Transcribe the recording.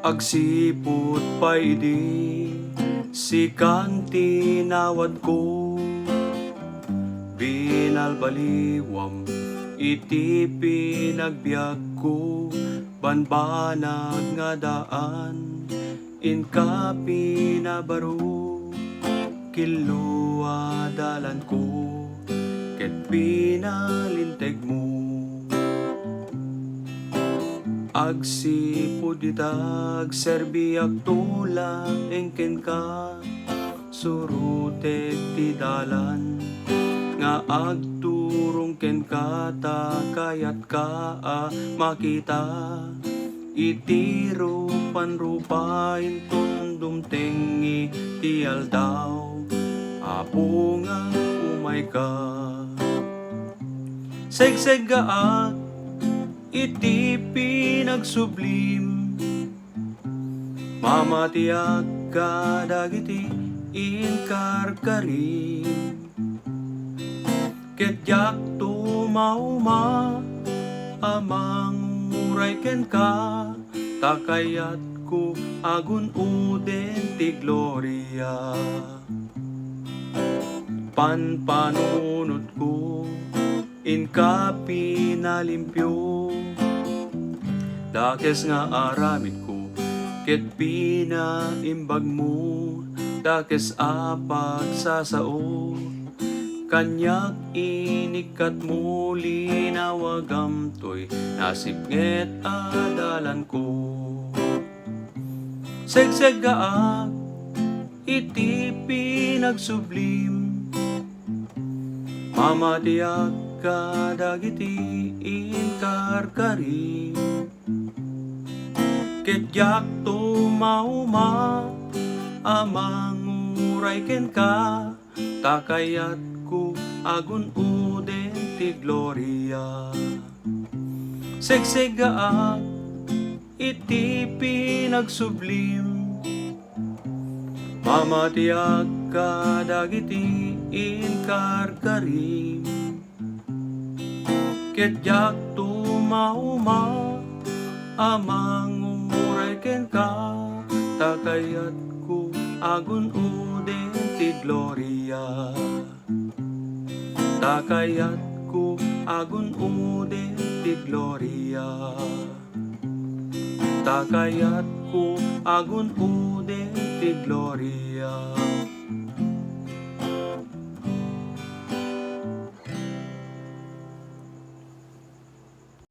Agsipot pa'y di sikanti nawad ko, binalbaliwam iti pinagbiag ko, banbanag nga daan inka pinabaro, kilua dalan ko ket pinalinteg mo. Agsipod itag serbiak tulak engken ka, surutek ti dalan nga agturong ken ka, ta kayat ka makita iti rupan-rupain tundumtengi ti aldaw, apo nga umay ka. Segseggaak iti pinagsublim, mamatiag ka dagiti inkarkarim, ket yak tumauma amang muray ken ka, takayat ko agun uden ti gloria. Panpanunod ko inka pinalimpyo, dakes nga aramid ko ket pinaimbag mo, dakes pagsasao kanyak inikat mo, linawagam to'y nasipnget adalan ko. Segseggaak iti pinagsublim, mamatiag ka dagiti inkarkarim, ket yak tumauma amang muray ken ka, takayat ko agun uden ti gloria. Segseggaak iti pinagsublim, mamatiag ka dagiti inkarkarim, ket yak tumauma amang muray ken ka, takayat ko agun uden ti gloria. Takayat ko agun uden ti gloria. Takayat ko agun uden ti gloria.